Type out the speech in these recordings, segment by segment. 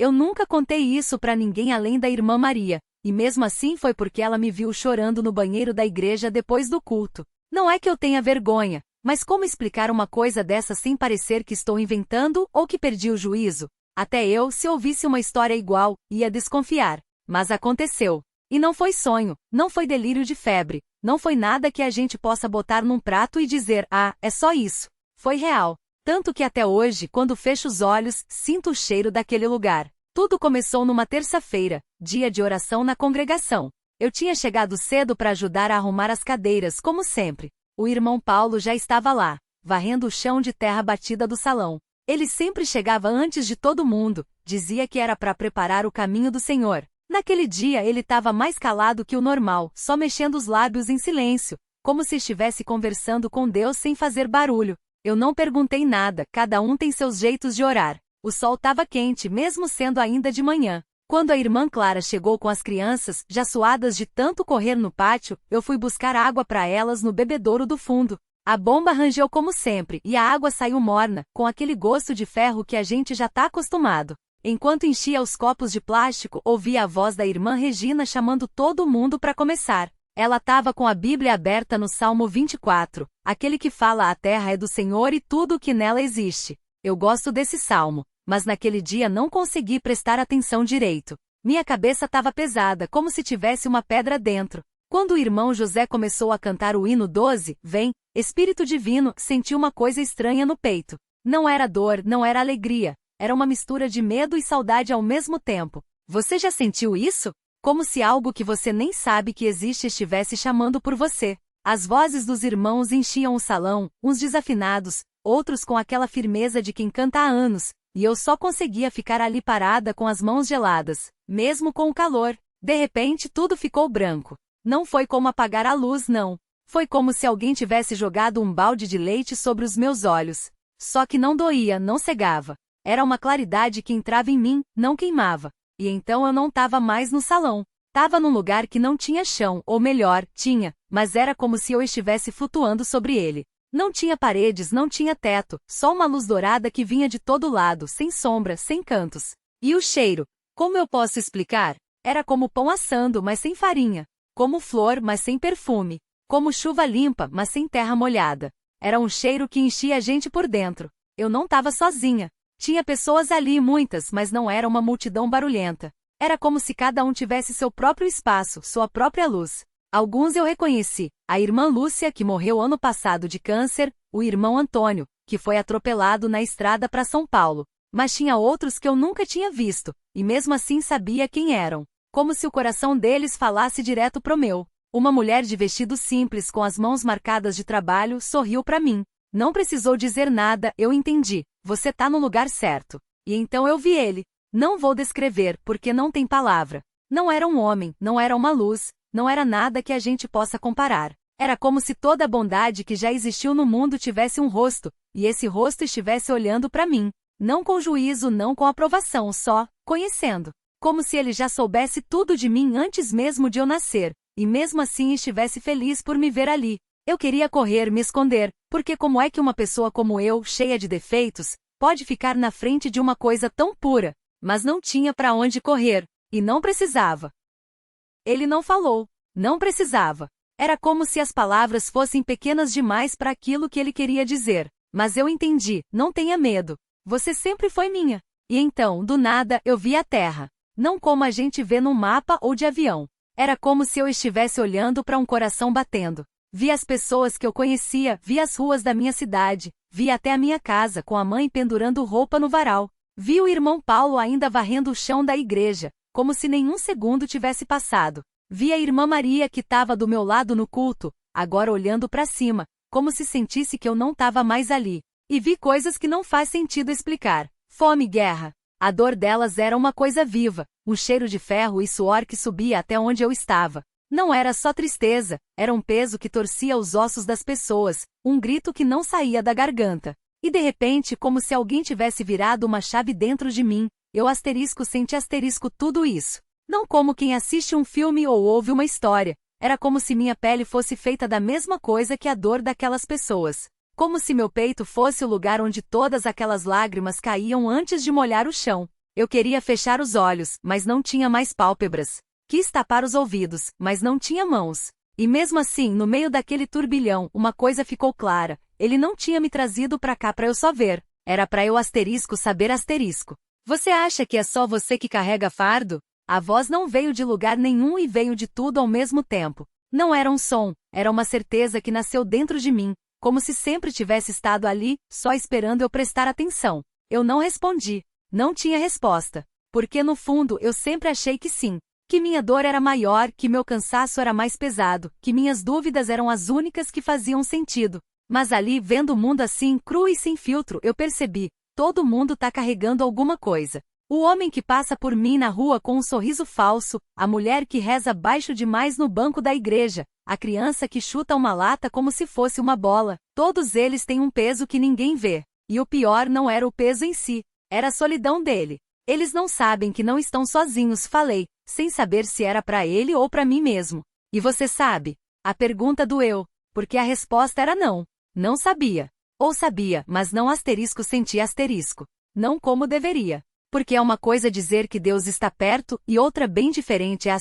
Eu nunca contei isso pra ninguém além da irmã Maria, e mesmo assim foi porque ela me viu chorando no banheiro da igreja depois do culto. Não é que eu tenha vergonha, mas como explicar uma coisa dessa sem parecer que estou inventando ou que perdi o juízo? Até eu, se ouvisse uma história igual, ia desconfiar. Mas aconteceu. E não foi sonho, não foi delírio de febre, não foi nada que a gente possa botar num prato e dizer, ah, é só isso. Foi real. Tanto que até hoje, quando fecho os olhos, sinto o cheiro daquele lugar. Tudo começou numa terça-feira, dia de oração na congregação. Eu tinha chegado cedo para ajudar a arrumar as cadeiras, como sempre. O irmão Paulo já estava lá, varrendo o chão de terra batida do salão. Ele sempre chegava antes de todo mundo, dizia que era para preparar o caminho do Senhor. Naquele dia ele estava mais calado que o normal, só mexendo os lábios em silêncio, como se estivesse conversando com Deus sem fazer barulho. Eu não perguntei nada, cada um tem seus jeitos de orar. O sol estava quente, mesmo sendo ainda de manhã. Quando a irmã Clara chegou com as crianças, já suadas de tanto correr no pátio, eu fui buscar água para elas no bebedouro do fundo. A bomba rangeu como sempre, e a água saiu morna, com aquele gosto de ferro que a gente já está acostumado. Enquanto enchia os copos de plástico, ouvia a voz da irmã Regina chamando todo mundo para começar. Ela estava com a Bíblia aberta no Salmo 24, aquele que fala a terra é do Senhor e tudo o que nela existe. Eu gosto desse salmo, mas naquele dia não consegui prestar atenção direito. Minha cabeça estava pesada, como se tivesse uma pedra dentro. Quando o irmão José começou a cantar o hino 12, Vem, Espírito Divino, senti uma coisa estranha no peito. Não era dor, não era alegria. Era uma mistura de medo e saudade ao mesmo tempo. Você já sentiu isso? Como se algo que você nem sabe que existe estivesse chamando por você. As vozes dos irmãos enchiam o salão, uns desafinados, outros com aquela firmeza de quem canta há anos, e eu só conseguia ficar ali parada com as mãos geladas, mesmo com o calor. De repente tudo ficou branco. Não foi como apagar a luz, não. Foi como se alguém tivesse jogado um balde de leite sobre os meus olhos. Só que não doía, não cegava. Era uma claridade que entrava em mim, não queimava. E então eu não estava mais no salão. Tava num lugar que não tinha chão, ou melhor, tinha, mas era como se eu estivesse flutuando sobre ele. Não tinha paredes, não tinha teto, só uma luz dourada que vinha de todo lado, sem sombra, sem cantos. E o cheiro? Como eu posso explicar? Era como pão assando, mas sem farinha. Como flor, mas sem perfume. Como chuva limpa, mas sem terra molhada. Era um cheiro que enchia a gente por dentro. Eu não estava sozinha. Tinha pessoas ali, muitas, mas não era uma multidão barulhenta. Era como se cada um tivesse seu próprio espaço, sua própria luz. Alguns eu reconheci. A irmã Lúcia, que morreu ano passado de câncer, o irmão Antônio, que foi atropelado na estrada para São Paulo. Mas tinha outros que eu nunca tinha visto, e mesmo assim sabia quem eram. Como se o coração deles falasse direto pro meu. Uma mulher de vestido simples com as mãos marcadas de trabalho sorriu para mim. Não precisou dizer nada, eu entendi. Você tá no lugar certo. E então eu vi ele. Não vou descrever, porque não tem palavra. Não era um homem, não era uma luz, não era nada que a gente possa comparar. Era como se toda a bondade que já existiu no mundo tivesse um rosto, e esse rosto estivesse olhando para mim. Não com juízo, não com aprovação, só, conhecendo. Como se ele já soubesse tudo de mim antes mesmo de eu nascer, e mesmo assim estivesse feliz por me ver ali. Eu queria correr, me esconder, porque como é que uma pessoa como eu, cheia de defeitos, pode ficar na frente de uma coisa tão pura? Mas não tinha para onde correr, e não precisava. Ele não falou, não precisava. Era como se as palavras fossem pequenas demais para aquilo que ele queria dizer. Mas eu entendi, não tenha medo. Você sempre foi minha. E então, do nada, eu vi a terra. Não como a gente vê num mapa ou de avião. Era como se eu estivesse olhando para um coração batendo. Vi as pessoas que eu conhecia, vi as ruas da minha cidade, vi até a minha casa com a mãe pendurando roupa no varal. Vi o irmão Paulo ainda varrendo o chão da igreja, como se nenhum segundo tivesse passado. Vi a irmã Maria que estava do meu lado no culto, agora olhando para cima, como se sentisse que eu não estava mais ali. E vi coisas que não faz sentido explicar. Fome e guerra. A dor delas era uma coisa viva, um cheiro de ferro e suor que subia até onde eu estava. Não era só tristeza, era um peso que torcia os ossos das pessoas, um grito que não saía da garganta. E de repente, como se alguém tivesse virado uma chave dentro de mim, eu sente tudo isso. Não como quem assiste um filme ou ouve uma história. Era como se minha pele fosse feita da mesma coisa que a dor daquelas pessoas. Como se meu peito fosse o lugar onde todas aquelas lágrimas caíam antes de molhar o chão. Eu queria fechar os olhos, mas não tinha mais pálpebras. Quis tapar os ouvidos, mas não tinha mãos. E mesmo assim, no meio daquele turbilhão, uma coisa ficou clara. Ele não tinha me trazido pra cá pra eu só ver. Era pra eu saber asterisco. Você acha que é só você que carrega fardo? A voz não veio de lugar nenhum e veio de tudo ao mesmo tempo. Não era um som, era uma certeza que nasceu dentro de mim, como se sempre tivesse estado ali, só esperando eu prestar atenção. Eu não respondi. Não tinha resposta. Porque no fundo eu sempre achei que sim. Que minha dor era maior, que meu cansaço era mais pesado, que minhas dúvidas eram as únicas que faziam sentido. Mas ali, vendo o mundo assim, cru e sem filtro, eu percebi. Todo mundo tá carregando alguma coisa. O homem que passa por mim na rua com um sorriso falso, a mulher que reza baixo demais no banco da igreja, a criança que chuta uma lata como se fosse uma bola. Todos eles têm um peso que ninguém vê. E o pior não era o peso em si, era a solidão dele. Eles não sabem que não estão sozinhos, falei, sem saber se era pra ele ou pra mim mesmo. E você sabe? A pergunta doeu, porque a resposta era não. Não sabia. Ou sabia, mas não sentia asterisco. Não como deveria. Porque é uma coisa dizer que Deus está perto, e outra bem diferente é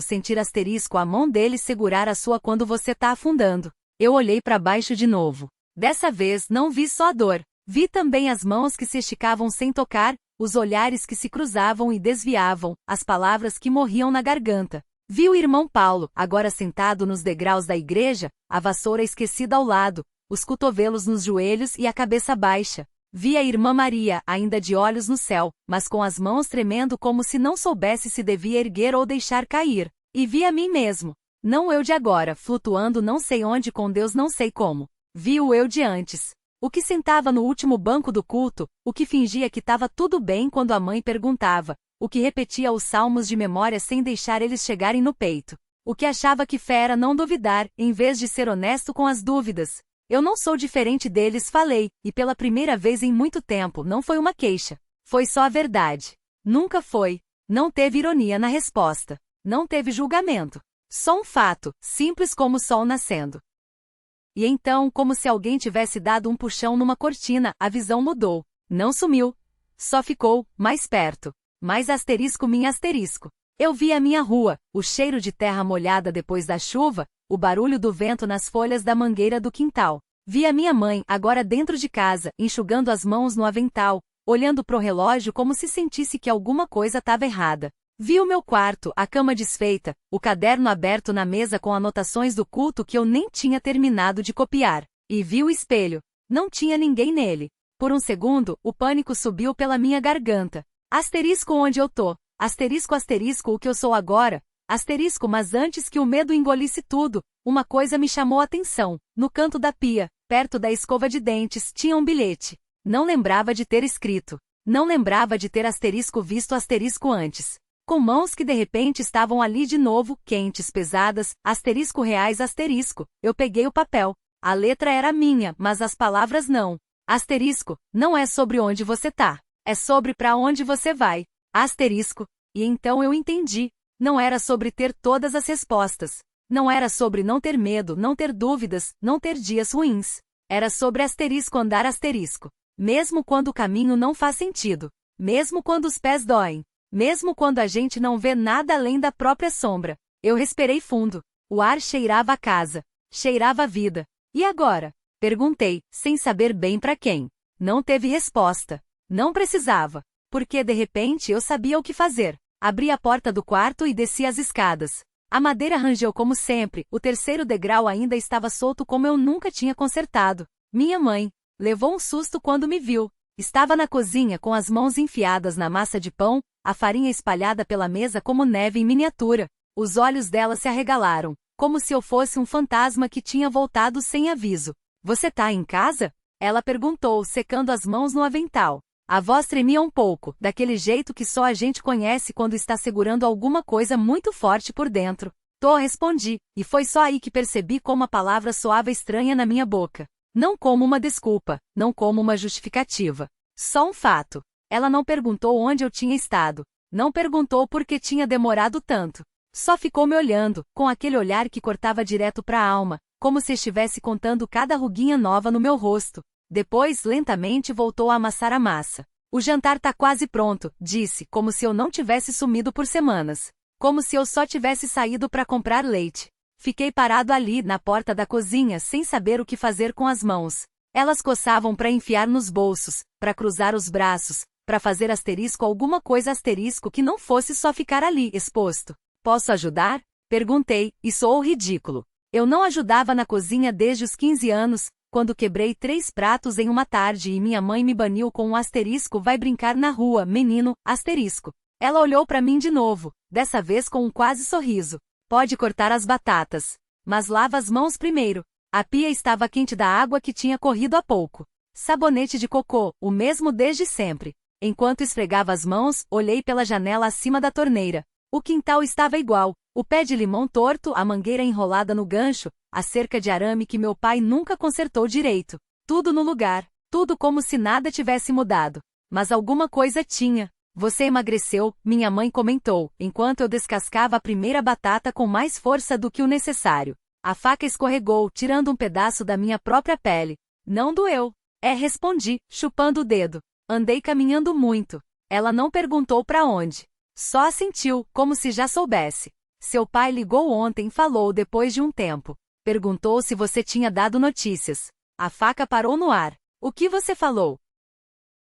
sentir a mão dele segurar a sua quando você tá afundando. Eu olhei para baixo de novo. Dessa vez não vi só a dor. Vi também as mãos que se esticavam sem tocar, os olhares que se cruzavam e desviavam, as palavras que morriam na garganta. Vi o irmão Paulo, agora sentado nos degraus da igreja, a vassoura esquecida ao lado, os cotovelos nos joelhos e a cabeça baixa. Vi a irmã Maria, ainda de olhos no céu, mas com as mãos tremendo como se não soubesse se devia erguer ou deixar cair. E vi a mim mesmo. Não eu de agora, flutuando não sei onde com Deus não sei como. Vi o eu de antes. O que sentava no último banco do culto, o que fingia que estava tudo bem quando a mãe perguntava, o que repetia os salmos de memória sem deixar eles chegarem no peito. O que achava que fé era não duvidar, em vez de ser honesto com as dúvidas. Eu não sou diferente deles, falei, e pela primeira vez em muito tempo não foi uma queixa. Foi só a verdade. Nunca foi. Não teve ironia na resposta. Não teve julgamento. Só um fato, simples como o sol nascendo. E então, como se alguém tivesse dado um puxão numa cortina, a visão mudou. Não sumiu. Só ficou, mais perto. Mais minha asterisco. Eu vi a minha rua, o cheiro de terra molhada depois da chuva, o barulho do vento nas folhas da mangueira do quintal. Vi a minha mãe, agora dentro de casa, enxugando as mãos no avental, olhando pro relógio como se sentisse que alguma coisa estava errada. Vi o meu quarto, a cama desfeita, o caderno aberto na mesa com anotações do culto que eu nem tinha terminado de copiar. E vi o espelho. Não tinha ninguém nele. Por um segundo, o pânico subiu pela minha garganta. Asterisco onde eu tô. Asterisco o que eu sou agora. Asterisco mas antes que o medo engolisse tudo, uma coisa me chamou a atenção. No canto da pia, perto da escova de dentes, tinha um bilhete. Não lembrava de ter escrito. Não lembrava de ter visto asterisco antes. Com mãos que de repente estavam ali de novo, quentes, pesadas, reais eu peguei o papel. A letra era minha, mas as palavras não. Asterisco, não é sobre onde você tá. É sobre pra onde você vai. Asterisco. E então eu entendi. Não era sobre ter todas as respostas. Não era sobre não ter medo, não ter dúvidas, não ter dias ruins. Era sobre andar mesmo quando o caminho não faz sentido. Mesmo quando os pés doem. Mesmo quando a gente não vê nada além da própria sombra. Eu respirei fundo. O ar cheirava a casa. Cheirava a vida. E agora? Perguntei, sem saber bem para quem. Não teve resposta. Não precisava. Porque de repente eu sabia o que fazer. Abri a porta do quarto e desci as escadas. A madeira rangeu como sempre, o terceiro degrau ainda estava solto como eu nunca tinha consertado. Minha mãe levou um susto quando me viu. Estava na cozinha com as mãos enfiadas na massa de pão, a farinha espalhada pela mesa como neve em miniatura. Os olhos dela se arregalaram, como se eu fosse um fantasma que tinha voltado sem aviso. Você tá em casa? Ela perguntou, secando as mãos no avental. A voz tremia um pouco, daquele jeito que só a gente conhece quando está segurando alguma coisa muito forte por dentro. Tô, respondi, e foi só aí que percebi como a palavra soava estranha na minha boca. Não como uma desculpa, não como uma justificativa. Só um fato. Ela não perguntou onde eu tinha estado. Não perguntou por que tinha demorado tanto. Só ficou me olhando, com aquele olhar que cortava direto para a alma, como se estivesse contando cada ruguinha nova no meu rosto. Depois, lentamente voltou a amassar a massa. O jantar tá quase pronto, disse, como se eu não tivesse sumido por semanas. Como se eu só tivesse saído para comprar leite. Fiquei parado ali, na porta da cozinha, sem saber o que fazer com as mãos. Elas coçavam para enfiar nos bolsos, para cruzar os braços, para fazer asterisco alguma coisa asterisco que não fosse só ficar ali, exposto. Posso ajudar? Perguntei, e soou ridículo. Eu não ajudava na cozinha desde os 15 anos, quando quebrei 3 pratos em uma tarde e minha mãe me baniu com um asterisco vai brincar na rua, menino, asterisco. Ela olhou para mim de novo, dessa vez com um quase sorriso. Pode cortar as batatas. Mas lava as mãos primeiro. A pia estava quente da água que tinha corrido há pouco. Sabonete de cocô, o mesmo desde sempre. Enquanto esfregava as mãos, olhei pela janela acima da torneira. O quintal estava igual. O pé de limão torto, a mangueira enrolada no gancho, a cerca de arame que meu pai nunca consertou direito. Tudo no lugar. Tudo como se nada tivesse mudado. Mas alguma coisa tinha. Você emagreceu, minha mãe comentou, enquanto eu descascava a primeira batata com mais força do que o necessário. A faca escorregou, tirando um pedaço da minha própria pele. Não doeu. Respondi, chupando o dedo. Andei caminhando muito. Ela não perguntou para onde. Só assentiu, como se já soubesse. Seu pai ligou ontem, falou depois de um tempo. Perguntou se você tinha dado notícias. A faca parou no ar. O que você falou?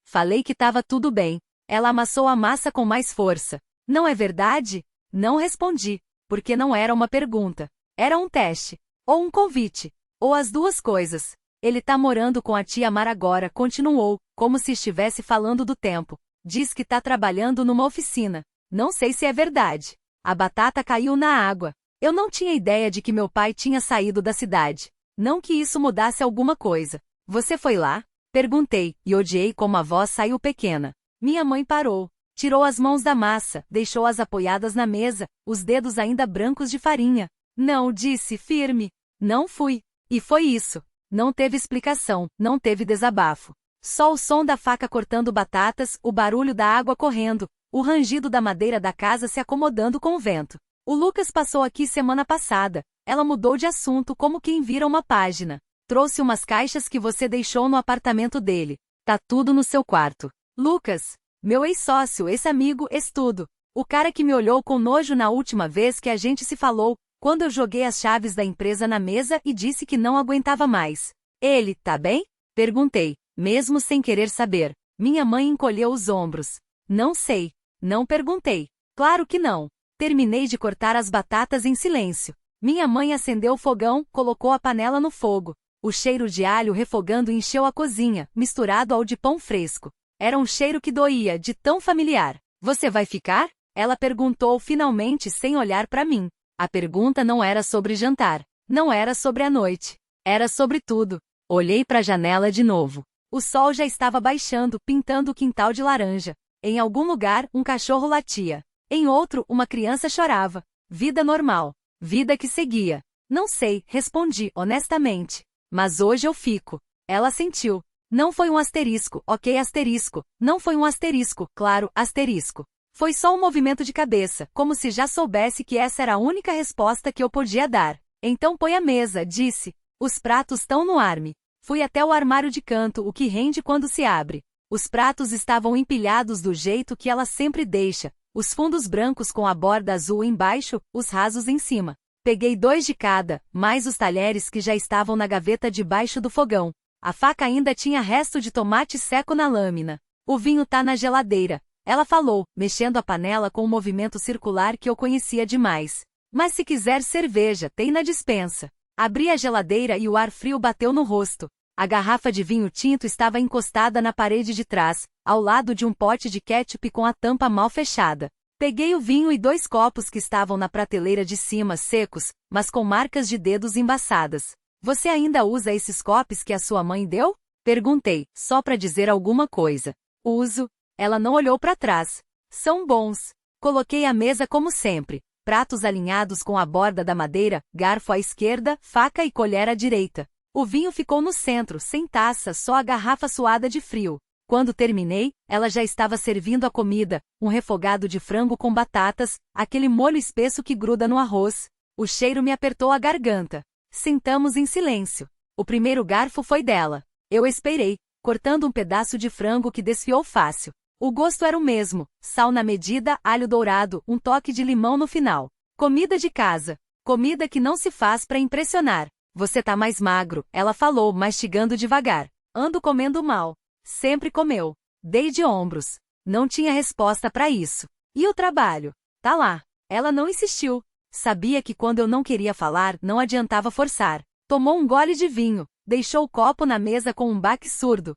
Falei que estava tudo bem. Ela amassou a massa com mais força. Não é verdade? Não respondi, porque não era uma pergunta. Era um teste. Ou um convite. Ou as duas coisas. Ele tá morando com a tia Mara agora, continuou, como se estivesse falando do tempo. Diz que tá trabalhando numa oficina. Não sei se é verdade. A batata caiu na água. Eu não tinha ideia de que meu pai tinha saído da cidade. Não que isso mudasse alguma coisa. Você foi lá? Perguntei, e odiei como a voz saiu pequena. Minha mãe parou. Tirou as mãos da massa, deixou-as apoiadas na mesa, os dedos ainda brancos de farinha. Não, disse, firme. Não fui. E foi isso. Não teve explicação, não teve desabafo. Só o som da faca cortando batatas, o barulho da água correndo, o rangido da madeira da casa se acomodando com o vento. O Lucas passou aqui semana passada. Ela mudou de assunto como quem vira uma página. Trouxe umas caixas que você deixou no apartamento dele. Tá tudo no seu quarto. Lucas, meu ex-sócio, ex-amigo, ex-tudo. O cara que me olhou com nojo na última vez que a gente se falou, quando eu joguei as chaves da empresa na mesa e disse que não aguentava mais. Ele, tá bem? Perguntei, mesmo sem querer saber. Minha mãe encolheu os ombros. Não sei. Não perguntei. Claro que não. Terminei de cortar as batatas em silêncio. Minha mãe acendeu o fogão, colocou a panela no fogo. O cheiro de alho refogando encheu a cozinha, misturado ao de pão fresco. Era um cheiro que doía, de tão familiar. Você vai ficar? Ela perguntou finalmente sem olhar para mim. A pergunta não era sobre jantar. Não era sobre a noite. Era sobre tudo. Olhei para a janela de novo. O sol já estava baixando, pintando o quintal de laranja. Em algum lugar, um cachorro latia. Em outro, uma criança chorava. Vida normal. Vida que seguia. Não sei, respondi, honestamente. Mas hoje eu fico. Ela sentiu. Não foi um asterisco, ok asterisco. Não foi um asterisco, claro, asterisco. Foi só um movimento de cabeça, como se já soubesse que essa era a única resposta que eu podia dar. Então põe a mesa, disse. Os pratos estão no arme. Fui até o armário de canto, o que rende quando se abre. Os pratos estavam empilhados do jeito que ela sempre deixa, os fundos brancos com a borda azul embaixo, os rasos em cima. Peguei 2 de cada, mais os talheres que já estavam na gaveta debaixo do fogão. A faca ainda tinha resto de tomate seco na lâmina. O vinho tá na geladeira. Ela falou, mexendo a panela com um movimento circular que eu conhecia demais. Mas se quiser cerveja, tem na despensa. Abri a geladeira e o ar frio bateu no rosto. A garrafa de vinho tinto estava encostada na parede de trás, ao lado de um pote de ketchup com a tampa mal fechada. Peguei o vinho e 2 copos que estavam na prateleira de cima secos, mas com marcas de dedos embaçadas. Você ainda usa esses copos que a sua mãe deu? Perguntei, só para dizer alguma coisa. Uso. Ela não olhou para trás. São bons. Coloquei a mesa como sempre. Pratos alinhados com a borda da madeira, garfo à esquerda, faca e colher à direita. O vinho ficou no centro, sem taça, só a garrafa suada de frio. Quando terminei, ela já estava servindo a comida, um refogado de frango com batatas, aquele molho espesso que gruda no arroz. O cheiro me apertou a garganta. Sentamos em silêncio. O primeiro garfo foi dela. Eu esperei. cortando um pedaço de frango que desfiou fácil. O gosto era o mesmo, sal na medida, alho dourado, um toque de limão no final. Comida de casa. Comida que não se faz para impressionar. Você tá mais magro, ela falou, mastigando devagar. Ando comendo mal. Sempre comeu. Dei de ombros. Não tinha resposta para isso. E o trabalho? Tá lá. Ela não insistiu. Sabia que quando eu não queria falar, não adiantava forçar. Tomou um gole de vinho. Deixou o copo na mesa com um baque surdo.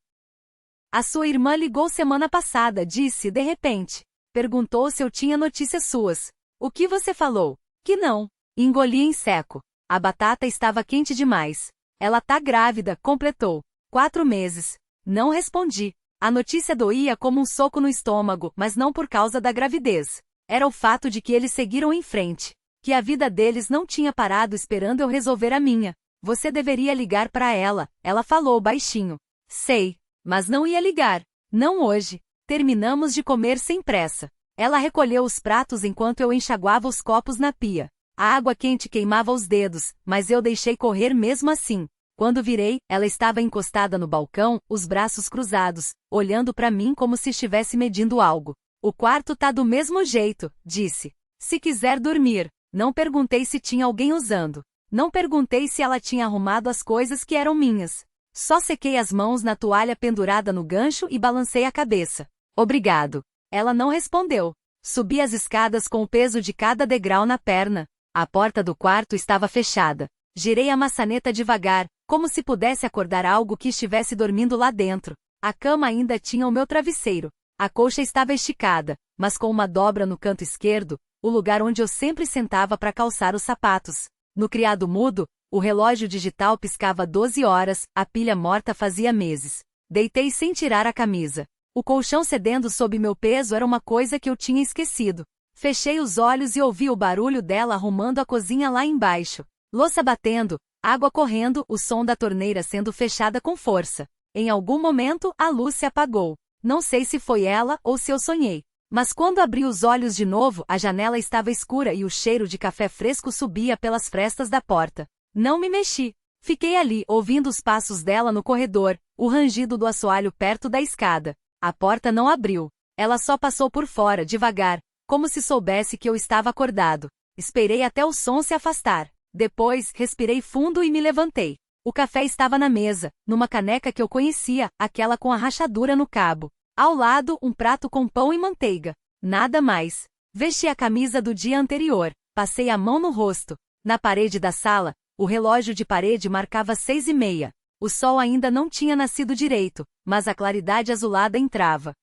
A sua irmã ligou semana passada, disse de repente. Perguntou se eu tinha notícias suas. O que você falou? Que não. Engoli em seco. A batata estava quente demais. Ela tá grávida, completou. 4 meses. Não respondi. A notícia doía como um soco no estômago, mas não por causa da gravidez. Era o fato de que eles seguiram em frente. Que a vida deles não tinha parado esperando eu resolver a minha. Você deveria ligar para ela, ela falou baixinho. Sei. Mas não ia ligar. Não hoje. Terminamos de comer sem pressa. Ela recolheu os pratos enquanto eu enxaguava os copos na pia. A água quente queimava os dedos, mas eu deixei correr mesmo assim. Quando virei, ela estava encostada no balcão, os braços cruzados, olhando para mim como se estivesse medindo algo. O quarto tá do mesmo jeito, disse. Se quiser dormir. Não perguntei se tinha alguém usando. Não perguntei se ela tinha arrumado as coisas que eram minhas. Só sequei as mãos na toalha pendurada no gancho e balancei a cabeça. Obrigado. Ela não respondeu. Subi as escadas com o peso de cada degrau na perna. A porta do quarto estava fechada. Girei a maçaneta devagar, como se pudesse acordar algo que estivesse dormindo lá dentro. A cama ainda tinha o meu travesseiro. A colcha estava esticada, mas com uma dobra no canto esquerdo, o lugar onde eu sempre sentava para calçar os sapatos. No criado mudo, o relógio digital piscava 12 horas, a pilha morta fazia meses. Deitei sem tirar a camisa. O colchão cedendo sob meu peso era uma coisa que eu tinha esquecido. Fechei os olhos e ouvi o barulho dela arrumando a cozinha lá embaixo. Louça batendo, água correndo, o som da torneira sendo fechada com força. Em algum momento, a luz se apagou. Não sei se foi ela ou se eu sonhei. Mas quando abri os olhos de novo, a janela estava escura e o cheiro de café fresco subia pelas frestas da porta. Não me mexi. Fiquei ali, ouvindo os passos dela no corredor, o rangido do assoalho perto da escada. A porta não abriu. Ela só passou por fora, devagar, como se soubesse que eu estava acordado. Esperei até o som se afastar. Depois, respirei fundo e me levantei. O café estava na mesa, numa caneca que eu conhecia, aquela com a rachadura no cabo. Ao lado, um prato com pão e manteiga. Nada mais. Vesti a camisa do dia anterior. Passei a mão no rosto. Na parede da sala, o relógio de parede marcava 6:30. O sol ainda não tinha nascido direito, mas a claridade azulada entrava.